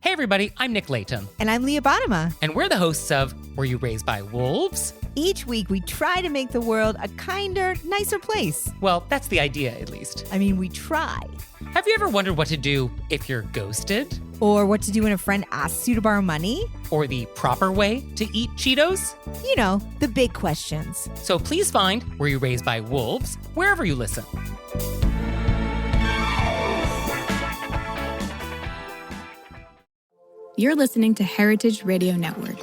Hey everybody, I'm Nick Layton. And I'm Leah Bottima. And we're the hosts of Were You Raised by Wolves? Each week we try to make the world a kinder, nicer place. Well, that's the idea, at least. I mean, we try. Have you ever wondered what to do if you're ghosted? Or what to do when a friend asks you to borrow money? Or the proper way to eat Cheetos? You know, the big questions. So please find Were You Raised by Wolves wherever you listen. You're listening to Heritage Radio Network.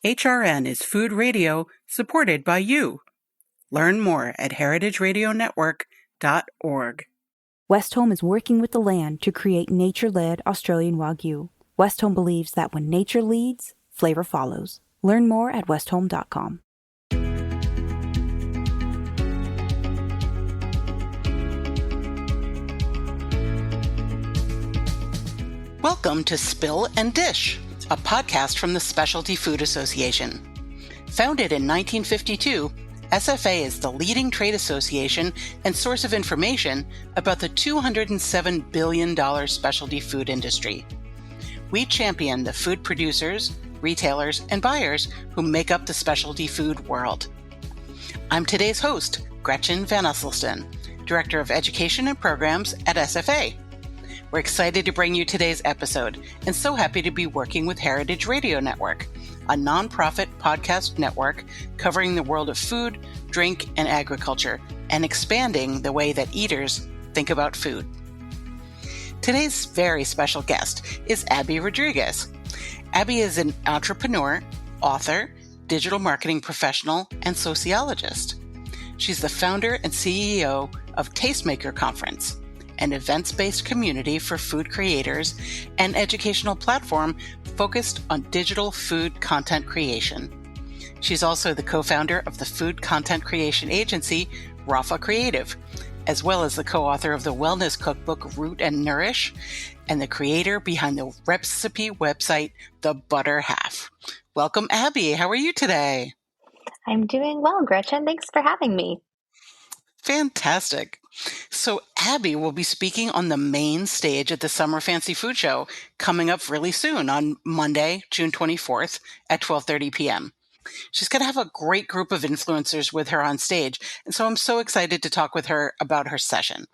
HRN is food radio supported by you. Learn more at heritageradionetwork.org. Westholme is working with the land to create nature-led Australian Wagyu. Westholme believes that when nature leads, flavor follows. Learn more at westholme.com. Welcome to Spill and Dish, a podcast from the Specialty Food Association. Founded in 1952, SFA is the leading trade association and source of information about the $207 billion specialty food industry. We champion the food producers, retailers, and buyers who make up the specialty food world. I'm today's host, Gretchen Van Usselston, Director of Education and Programs at SFA. We're excited to bring you today's episode and so happy to be working with Heritage Radio Network, a nonprofit podcast network covering the world of food, drink, and agriculture, and expanding the way that eaters think about food. Today's very special guest is Abbey Rodriguez. Abbey is an entrepreneur, author, digital marketing professional, and sociologist. She's the founder and CEO of Tastemaker Conference, an events-based community for food creators and educational platform focused on digital food content creation. She's also the co-founder of the food content creation agency, Rafa Creative, as well as the co-author of the wellness cookbook, Root and Nourish, and the creator behind the recipe website, The Butter Half. Welcome, Abbey. How are you today? I'm doing well, Gretchen. Thanks for having me. Fantastic. So Abbey will be speaking on the main stage at the Summer Fancy Food Show coming up really soon on Monday, June 24th at 12:30 p.m. She's going to have a great group of influencers with her on stage, and so I'm so excited to talk with her about her session.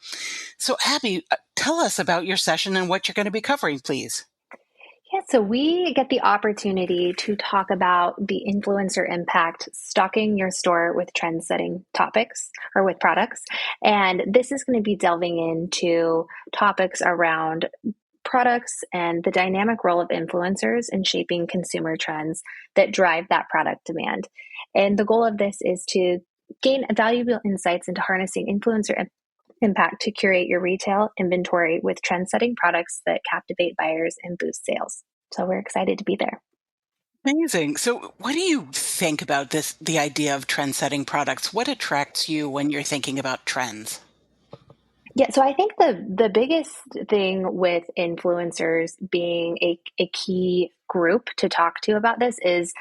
So Abbey, tell us about your session and what you're going to be covering, please. Yeah, so we get the opportunity to talk about the influencer impact stocking your store with trend-setting topics or with products. And this is going to be delving into topics around products and the dynamic role of influencers in shaping consumer trends that drive that product demand. And the goal of this is to gain valuable insights into harnessing influencer impact to curate your retail inventory with trend-setting products that captivate buyers and boost sales. So we're excited to be there. Amazing. So what do you think about the idea of trend-setting products? What attracts you when you're thinking about trends? Yeah, so I think the biggest thing with influencers being a key group to talk to about this is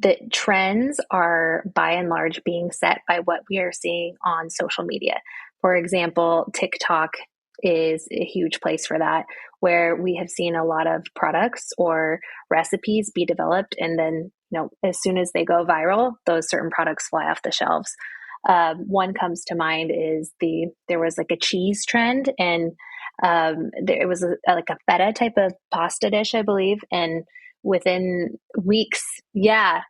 that trends are by and large being set by what we are seeing on social media. For example, TikTok is a huge place for that, where we have seen a lot of products or recipes be developed, and then, as soon as they go viral, those certain products fly off the shelves. One comes to mind is there was like a cheese trend, and it was like a feta type of pasta dish, I believe, and within weeks, yeah,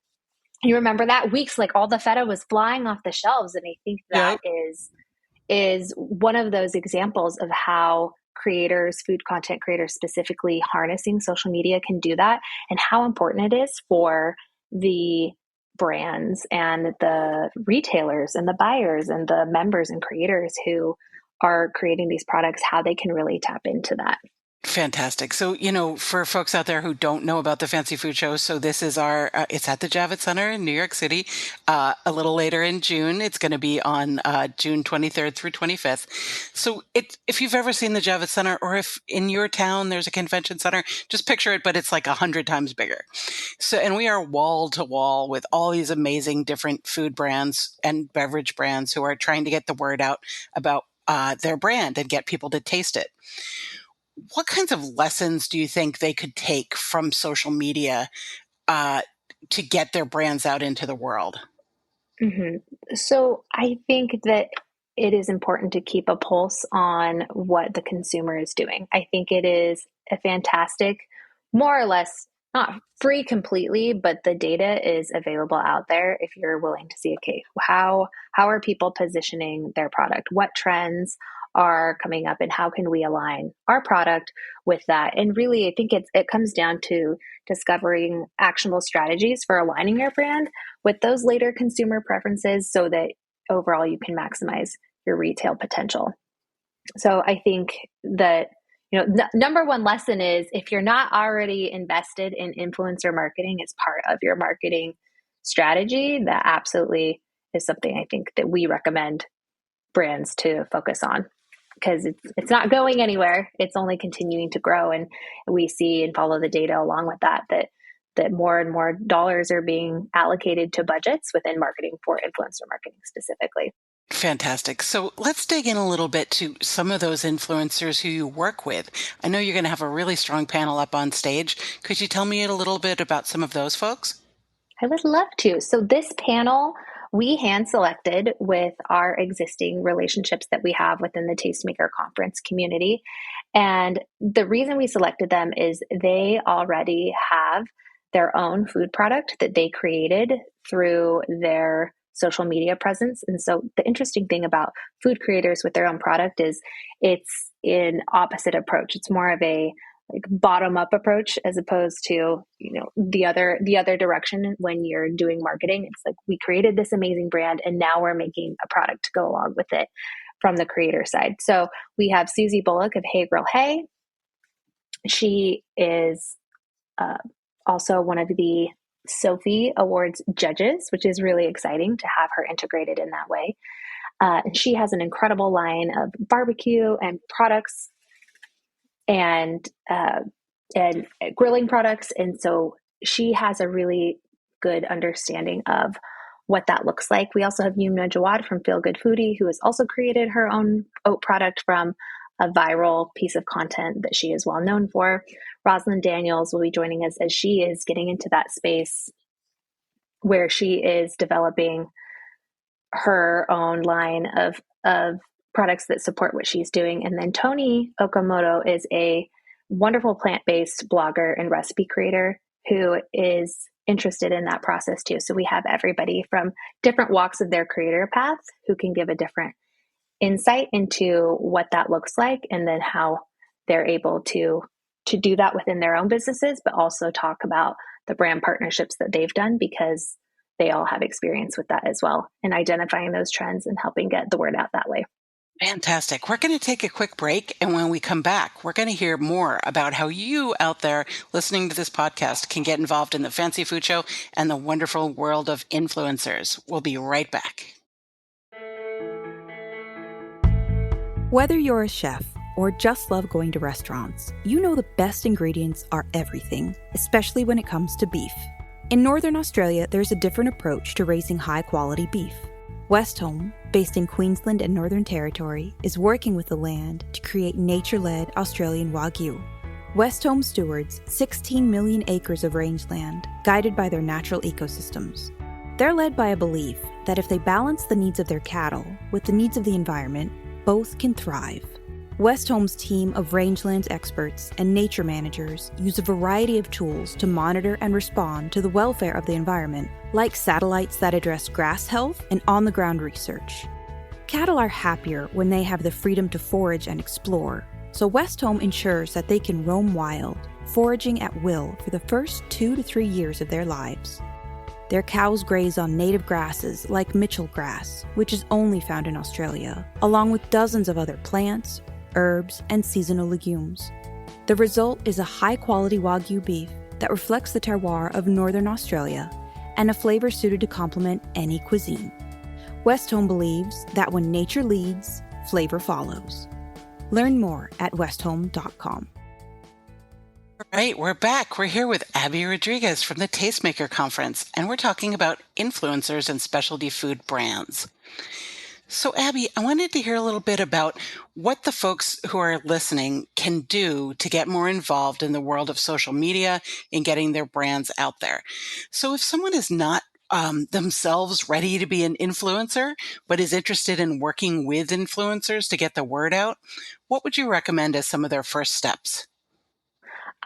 you remember that? Weeks, like all the feta was flying off the shelves, and I think that is one of those examples of how creators, food content creators specifically, harnessing social media can do that, and how important it is for the brands and the retailers and the buyers and the members and creators who are creating these products, how they can really tap into that. Fantastic. So, for folks out there who don't know about the Fancy Food Show, so this is it's at the Javits Center in New York City. A little later in June, it's going to be on June 23rd through 25th. So if you've ever seen the Javits Center, or if in your town there's a convention center, just picture it, but it's like 100 times bigger. So, and we are wall to wall with all these amazing different food brands and beverage brands who are trying to get the word out about their brand and get people to taste it. What kinds of lessons do you think they could take from social media to get their brands out into the world? hmm So I think that it is important to keep a pulse on what the consumer is doing. I think it is a fantastic, more or less, not free completely, but the data is available out there if you're willing to see, okay, how are people positioning their product? What trends are coming up and how can we align our product with that? And really, I think it comes down to discovering actionable strategies for aligning your brand with those later consumer preferences so that overall you can maximize your retail potential. So I think that number one lesson is if you're not already invested in influencer marketing as part of your marketing strategy, that absolutely is something I think that we recommend brands to focus on because it's not going anywhere. It's only continuing to grow, and we see and follow the data along with that more and more dollars are being allocated to budgets within marketing for influencer marketing specifically. Fantastic. So let's dig in a little bit to some of those influencers who you work with. I know you're going to have a really strong panel up on stage. Could you tell me a little bit about some of those folks? I would love to. So this panel we hand selected with our existing relationships that we have within the Tastemaker conference community. And the reason we selected them is they already have their own food product that they created through their social media presence. And so the interesting thing about food creators with their own product is it's an opposite approach. It's more of a bottom up approach as opposed to the other direction. When you're doing marketing, it's like we created this amazing brand and now we're making a product to go along with it from the creator side. So we have Susie Bullock of Hey Girl Hey. She is also one of the Sophie Awards judges, which is really exciting to have her integrated in that way. And she has an incredible line of barbecue and products and grilling products. And so she has a really good understanding of what that looks like. We also have Yumna Jawad from Feel Good Foodie, who has also created her own oat product from a viral piece of content that she is well known for. Rosalind Daniels will be joining us as she is getting into that space where she is developing her own line of products that support what she's doing. And then Tony Okamoto is a wonderful plant-based blogger and recipe creator who is interested in that process too. So we have everybody from different walks of their creator path who can give a different insight into what that looks like and then how they're able to do that within their own businesses, but also talk about the brand partnerships that they've done because they all have experience with that as well and identifying those trends and helping get the word out that way. Fantastic. We're going to take a quick break. And when we come back, we're going to hear more about how you out there listening to this podcast can get involved in the Fancy Food Show and the wonderful world of influencers. We'll be right back. Whether you're a chef or just love going to restaurants, you know the best ingredients are everything, especially when it comes to beef. In Northern Australia, there's a different approach to raising high-quality beef. Westholme, based in Queensland and Northern Territory, is working with the land to create nature-led Australian Wagyu. Westholme stewards 16 million acres of rangeland, guided by their natural ecosystems. They're led by a belief that if they balance the needs of their cattle with the needs of the environment, both can thrive. Westholme's team of rangelands experts and nature managers use a variety of tools to monitor and respond to the welfare of the environment, like satellites that address grass health and on-the-ground research. Cattle are happier when they have the freedom to forage and explore, so Westholme ensures that they can roam wild, foraging at will for the first 2 to 3 years of their lives. Their cows graze on native grasses like Mitchell grass, which is only found in Australia, along with dozens of other plants, herbs, and seasonal legumes. The result is a high-quality Wagyu beef that reflects the terroir of Northern Australia and a flavor suited to complement any cuisine. Westholme believes that when nature leads, flavor follows. Learn more at westholme.com. All right, we're back. We're here with Abbey Rodriguez from the Tastemaker Conference, and we're talking about influencers and specialty food brands. So, Abby, I wanted to hear a little bit about what the folks who are listening can do to get more involved in the world of social media and getting their brands out there. So, if someone is not themselves ready to be an influencer, but is interested in working with influencers to get the word out, what would you recommend as some of their first steps?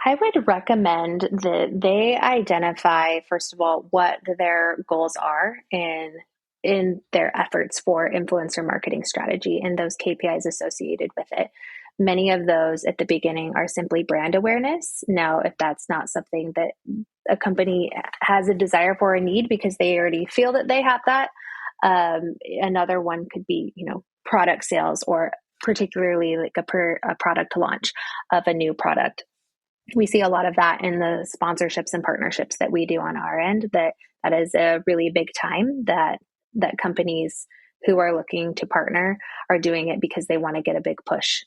I would recommend that they identify, first of all, what their goals are in their efforts for influencer marketing strategy and those KPIs associated with it. Many of those at the beginning are simply brand awareness. Now, if that's not something that a company has a desire for or need because they already feel that they have that, another one could be, product sales or particularly like a product launch of a new product. We see a lot of that in the sponsorships and partnerships that we do on our end. That is a really big time that companies who are looking to partner are doing it because they want to get a big push.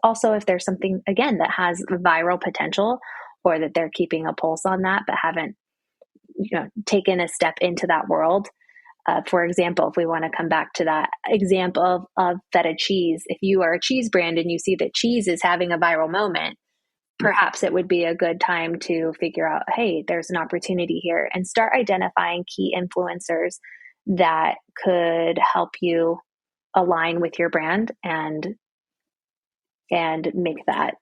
Also, if there's something again that has viral potential, or that they're keeping a pulse on that but haven't taken a step into that world. For example, if we want to come back to that example of feta cheese, if you are a cheese brand and you see that cheese is having a viral moment, perhaps it would be a good time to figure out, hey, there's an opportunity here, and start identifying key influencers that could help you align with your brand and make that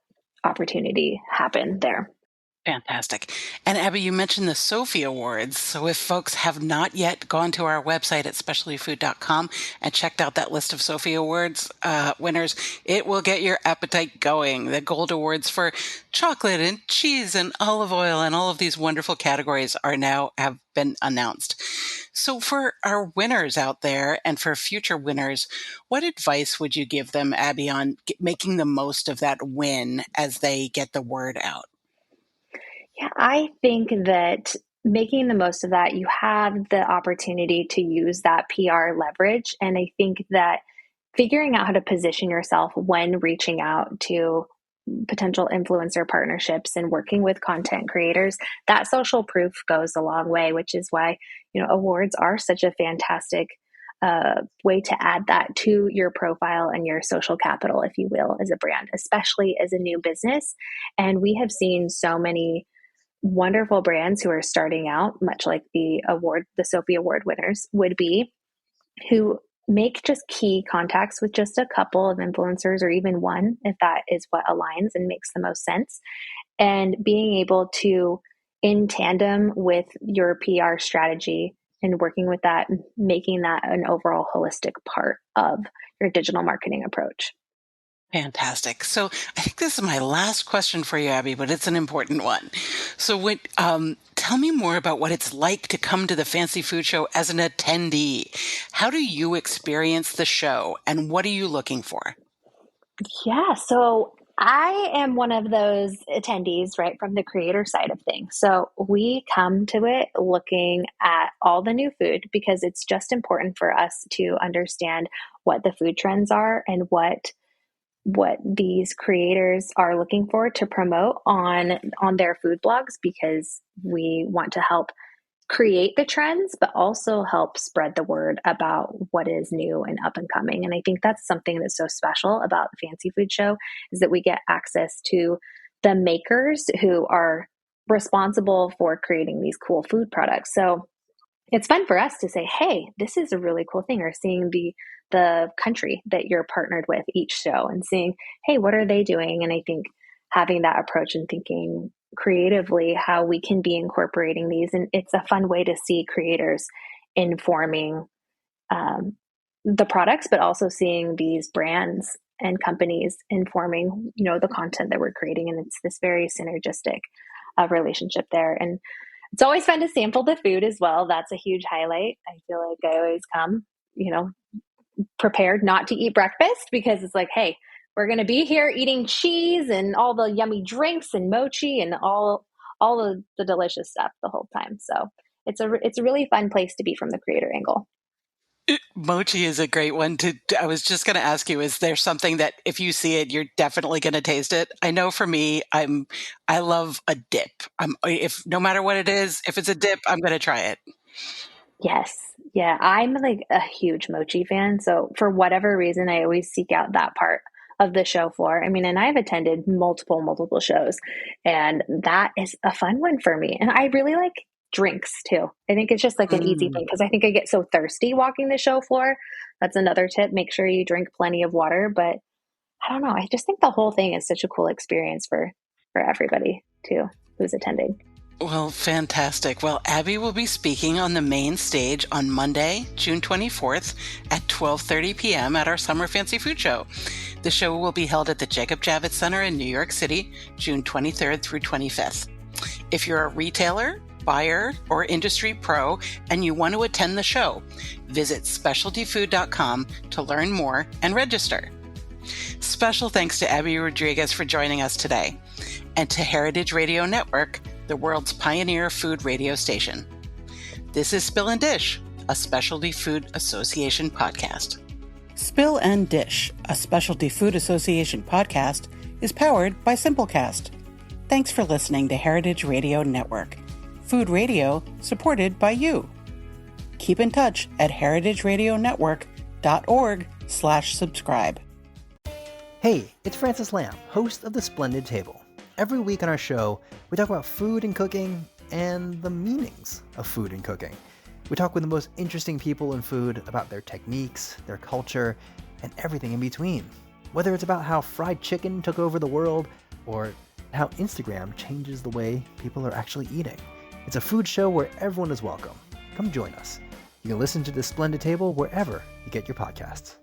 opportunity happen there. Fantastic. And Abby, you mentioned the Sophie Awards. So if folks have not yet gone to our website at specialtyfood.com and checked out that list of Sophie Awards winners, it will get your appetite going. The Gold Awards for chocolate and cheese and olive oil and all of these wonderful categories have been announced. So for our winners out there and for future winners, what advice would you give them, Abby, on making the most of that win as they get the word out? Yeah, I think that making the most of that, you have the opportunity to use that PR leverage. And I think that figuring out how to position yourself when reaching out to potential influencer partnerships and working with content creators, that social proof goes a long way, which is why, awards are such a fantastic way to add that to your profile and your social capital, if you will, as a brand, especially as a new business. And we have seen so many wonderful brands who are starting out, much like the Sophie Award winners would be, who make just key contacts with just a couple of influencers or even one, if that is what aligns and makes the most sense. And being able to, in tandem with your PR strategy and working with that, making that an overall holistic part of your digital marketing approach. Fantastic. So I think this is my last question for you, Abby, but it's an important one. So tell me more about what it's like to come to the Fancy Food Show as an attendee. How do you experience the show and what are you looking for? Yeah, so I am one of those attendees, right, from the creator side of things. So we come to it looking at all the new food because it's just important for us to understand what the food trends are and what these creators are looking for to promote on their food blogs, because we want to help create the trends, but also help spread the word about what is new and up and coming. And I think that's something that's so special about the Fancy Food Show, is that we get access to the makers who are responsible for creating these cool food products. So it's fun for us to say, hey, this is a really cool thing, or seeing the country that you're partnered with each show and seeing, hey, what are they doing? And I think having that approach and thinking creatively how we can be incorporating these, and it's a fun way to see creators informing the products, but also seeing these brands and companies informing the content that we're creating, and it's this very synergistic relationship there. And it's always fun to sample the food as well. That's a huge highlight. I feel like I always come, prepared not to eat breakfast, because it's like, hey, we're going to be here eating cheese and all the yummy drinks and mochi and all of the delicious stuff the whole time. So it's a really fun place to be from the creator angle. Mochi is a great one I was just going to ask you, is there something that if you see it, you're definitely going to taste it? I know for me, I love a dip. If no matter what it is, if it's a dip, I'm going to try it. Yes. Yeah, I'm like a huge mochi fan. So for whatever reason, I always seek out that part of the show floor. I mean, and I've attended multiple shows, and that is a fun one for me. And I really like drinks too. I think it's just like an easy thing because I think I get so thirsty walking the show floor. That's another tip. Make sure you drink plenty of water. But I don't know. I just think the whole thing is such a cool experience for everybody too who's attending. Well, fantastic. Well, Abbey will be speaking on the main stage on Monday, June 24th at 12:30 p.m. at our Summer Fancy Food Show. The show will be held at the Jacob Javits Center in New York City, June 23rd through 25th. If you're a retailer, buyer, or industry pro and you want to attend the show, visit specialtyfood.com to learn more and register. Special thanks to Abbey Rodriguez for joining us today, and to Heritage Radio Network, the world's pioneer food radio station. This is Spill and Dish, a Specialty Food Association podcast. Spill and Dish, a Specialty Food Association podcast, is powered by Simplecast. Thanks for listening to Heritage Radio Network, food radio supported by you. Keep in touch at heritageradionetwork.org/subscribe. Hey, it's Francis Lamb, host of The Splendid Table. Every week on our show, we talk about food and cooking and the meanings of food and cooking. We talk with the most interesting people in food about their techniques, their culture, and everything in between. Whether it's about how fried chicken took over the world or how Instagram changes the way people are actually eating. It's a food show where everyone is welcome. Come join us. You can listen to The Splendid Table wherever you get your podcasts.